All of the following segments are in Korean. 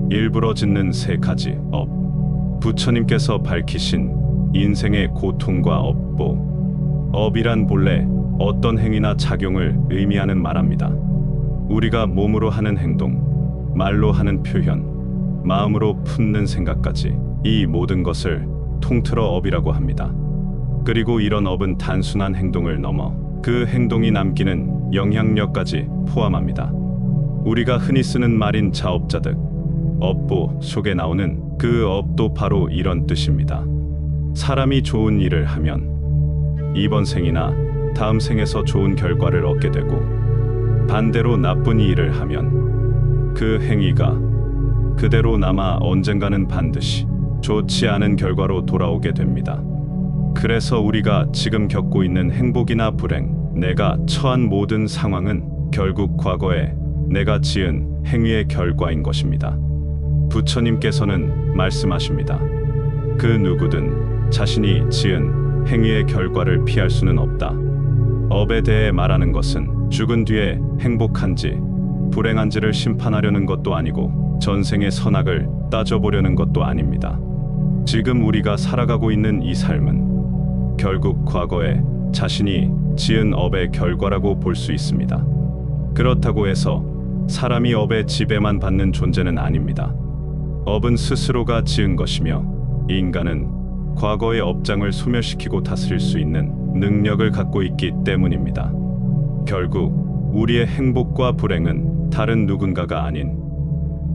일부러 짓는 세 가지 업. 부처님께서 밝히신 인생의 고통과 업보. 업이란 본래 어떤 행위나 작용을 의미하는 말합니다. 우리가 몸으로 하는 행동, 말로 하는 표현, 마음으로 품는 생각까지 이 모든 것을 통틀어 업이라고 합니다. 그리고 이런 업은 단순한 행동을 넘어 그 행동이 남기는 영향력까지 포함합니다. 우리가 흔히 쓰는 말인 자업자득, 업보 속에 나오는 그 업도 바로 이런 뜻입니다. 사람이 좋은 일을 하면 이번 생이나 다음 생에서 좋은 결과를 얻게 되고, 반대로 나쁜 일을 하면 그 행위가 그대로 남아 언젠가는 반드시 좋지 않은 결과로 돌아오게 됩니다. 그래서 우리가 지금 겪고 있는 행복이나 불행, 내가 처한 모든 상황은 결국 과거에 내가 지은 행위의 결과인 것입니다. 부처님께서는 말씀하십니다. 그 누구든 자신이 지은 행위의 결과를 피할 수는 없다. 업에 대해 말하는 것은 죽은 뒤에 행복한지 불행한지를 심판하려는 것도 아니고 전생의 선악을 따져보려는 것도 아닙니다. 지금 우리가 살아가고 있는 이 삶은 결국 과거에 자신이 지은 업의 결과라고 볼 수 있습니다. 그렇다고 해서 사람이 업의 지배만 받는 존재는 아닙니다. 업은 스스로가 지은 것이며 인간은 과거의 업장을 소멸시키고 다스릴 수 있는 능력을 갖고 있기 때문입니다. 결국 우리의 행복과 불행은 다른 누군가가 아닌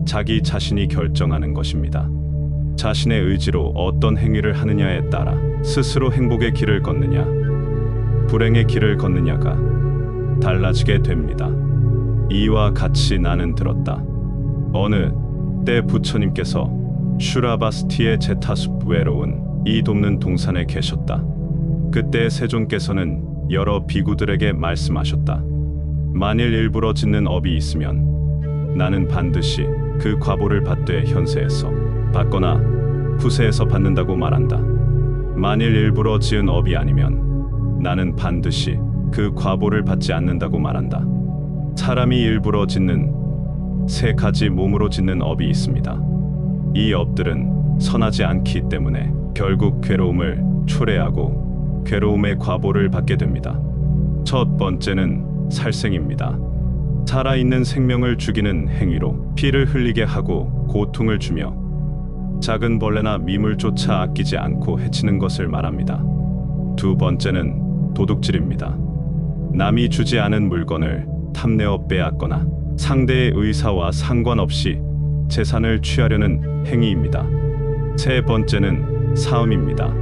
자기 자신이 결정하는 것입니다. 자신의 의지로 어떤 행위를 하느냐에 따라 스스로 행복의 길을 걷느냐, 불행의 길을 걷느냐가 달라지게 됩니다. 이와 같이 나는 들었다. 어느 때 부처님께서 슈라바스티의 제타숲 외로운 이 돕는 동산에 계셨다. 그때 세존께서는 여러 비구들에게 말씀하셨다. 만일 일부러 짓는 업이 있으면 나는 반드시 그 과보를 받되 현세에서 받거나 후세에서 받는다고 말한다. 만일 일부러 지은 업이 아니면 나는 반드시 그 과보를 받지 않는다고 말한다. 사람이 일부러 짓는 세 가지 몸으로 짓는 업이 있습니다. 이 업들은 선하지 않기 때문에 결국 괴로움을 초래하고 괴로움의 과보를 받게 됩니다. 첫 번째는 살생입니다. 살아있는 생명을 죽이는 행위로 피를 흘리게 하고 고통을 주며 작은 벌레나 미물조차 아끼지 않고 해치는 것을 말합니다. 두 번째는 도둑질입니다. 남이 주지 않은 물건을 탐내어 빼앗거나 상대의 의사와 상관없이 재산을 취하려는 행위입니다. 세 번째는 사음입니다.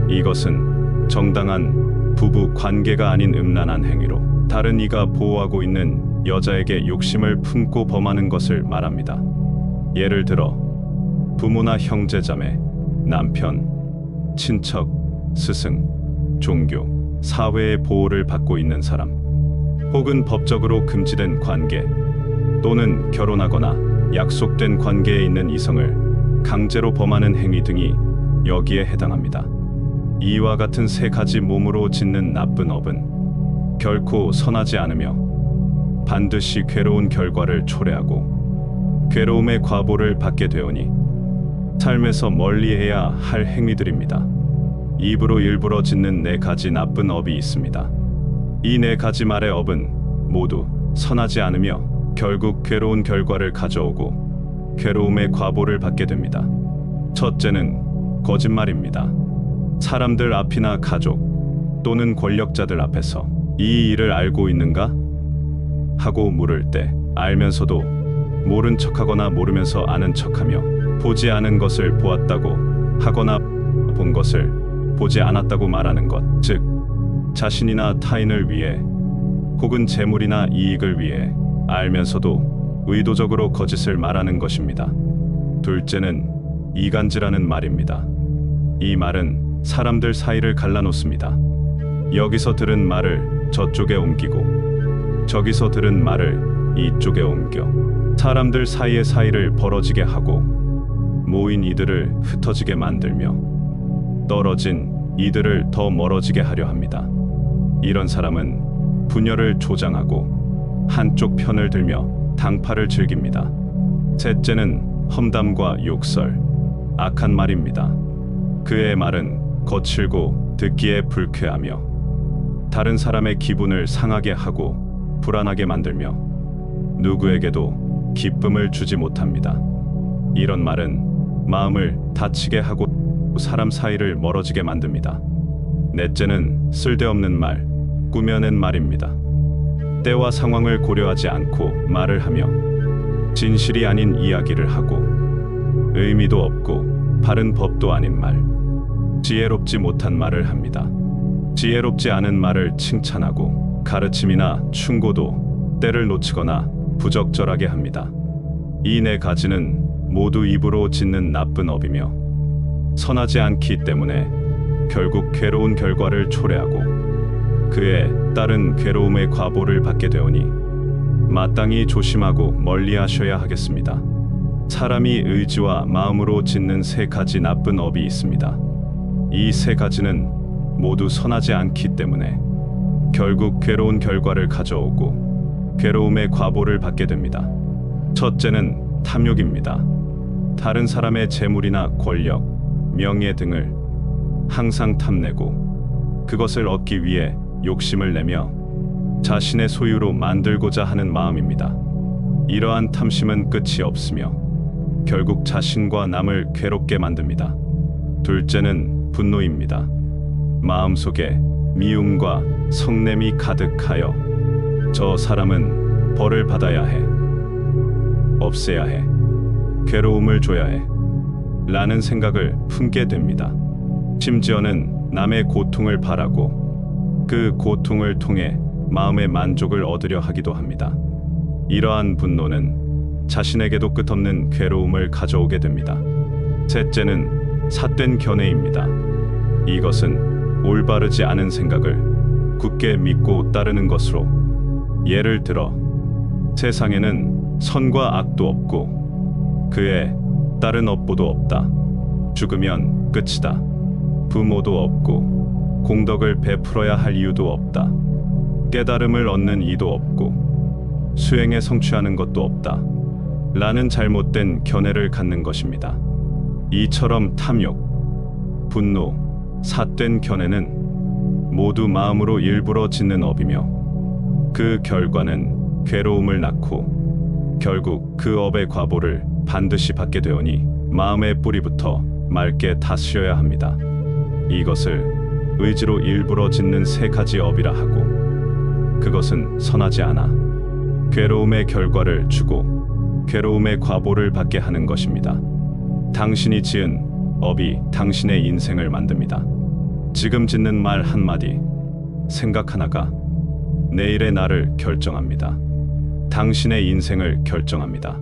이것은 정당한 부부 관계가 아닌 음란한 행위로 다른 이가 보호하고 있는 여자에게 욕심을 품고 범하는 것을 말합니다. 예를 들어 부모나 형제자매, 남편, 친척, 스승, 종교, 사회의 보호를 받고 있는 사람, 혹은 법적으로 금지된 관계 또는 결혼하거나 약속된 관계에 있는 이성을 강제로 범하는 행위 등이 여기에 해당합니다. 이와 같은 세 가지 몸으로 짓는 나쁜 업은 결코 선하지 않으며 반드시 괴로운 결과를 초래하고 괴로움의 과보를 받게 되오니 삶에서 멀리해야 할 행위들입니다. 입으로 일부러 짓는 네 가지 나쁜 업이 있습니다. 이 네 가지 말의 업은 모두 선하지 않으며 결국 괴로운 결과를 가져오고 괴로움의 과보를 받게 됩니다. 첫째는 거짓말입니다. 사람들 앞이나 가족 또는 권력자들 앞에서 이 일을 알고 있는가? 하고 물을 때 알면서도 모른 척하거나 모르면서 아는 척하며 보지 않은 것을 보았다고 하거나 본 것을 보지 않았다고 말하는 것, 즉 자신이나 타인을 위해 혹은 재물이나 이익을 위해 알면서도 의도적으로 거짓을 말하는 것입니다. 둘째는 이간질하는 말입니다. 이 말은 사람들 사이를 갈라놓습니다. 여기서 들은 말을 저쪽에 옮기고 저기서 들은 말을 이쪽에 옮겨 사람들 사이의 사이를 벌어지게 하고 모인 이들을 흩어지게 만들며 떨어진 이들을 더 멀어지게 하려 합니다. 이런 사람은 분열을 조장하고 한쪽 편을 들며 당파를 즐깁니다. 셋째는 험담과 욕설, 악한 말입니다. 그의 말은 거칠고 듣기에 불쾌하며 다른 사람의 기분을 상하게 하고 불안하게 만들며 누구에게도 기쁨을 주지 못합니다. 이런 말은 마음을 다치게 하고 사람 사이를 멀어지게 만듭니다. 넷째는 쓸데없는 말, 꾸며낸 말입니다. 때와 상황을 고려하지 않고 말을 하며 진실이 아닌 이야기를 하고 의미도 없고 바른 법도 아닌 말, 지혜롭지 못한 말을 합니다. 지혜롭지 않은 말을 칭찬하고 가르침이나 충고도 때를 놓치거나 부적절하게 합니다. 이 네 가지는 모두 입으로 짓는 나쁜 업이며 선하지 않기 때문에 결국 괴로운 결과를 초래하고 그에 따른 괴로움의 과보를 받게 되오니 마땅히 조심하고 멀리하셔야 하겠습니다. 사람이 의지와 마음으로 짓는 세 가지 나쁜 업이 있습니다. 이 세 가지는 모두 선하지 않기 때문에 결국 괴로운 결과를 가져오고 괴로움의 과보를 받게 됩니다. 첫째는 탐욕입니다. 다른 사람의 재물이나 권력, 명예 등을 항상 탐내고 그것을 얻기 위해 욕심을 내며 자신의 소유로 만들고자 하는 마음입니다. 이러한 탐심은 끝이 없으며 결국 자신과 남을 괴롭게 만듭니다. 둘째는 분노입니다. 마음속에 미움과 성냄이 가득하여 저 사람은 벌을 받아야 해, 없애야 해, 괴로움을 줘야 해 라는 생각을 품게 됩니다. 심지어는 남의 고통을 바라고 그 고통을 통해 마음의 만족을 얻으려 하기도 합니다. 이러한 분노는 자신에게도 끝없는 괴로움을 가져오게 됩니다. 셋째는 삿된 견해입니다. 이것은 올바르지 않은 생각을 굳게 믿고 따르는 것으로, 예를 들어 세상에는 선과 악도 없고 그에 따른 업보도 없다. 죽으면 끝이다. 부모도 없고 공덕을 베풀어야 할 이유도 없다. 깨달음을 얻는 이도 없고 수행에 성취하는 것도 없다. 라는 잘못된 견해를 갖는 것입니다. 이처럼 탐욕, 분노, 삿된 견해는 모두 마음으로 일부러 짓는 업이며 그 결과는 괴로움을 낳고 결국 그 업의 과보를 반드시 받게 되오니 마음의 뿌리부터 맑게 다스려야 합니다. 이것을 의지로 일부러 짓는 세 가지 업이라 하고 그것은 선하지 않아 괴로움의 결과를 주고 괴로움의 과보를 받게 하는 것입니다. 당신이 지은 업이 당신의 인생을 만듭니다. 지금 짓는 말 한마디, 생각 하나가 내일의 나를 결정합니다. 당신의 인생을 결정합니다.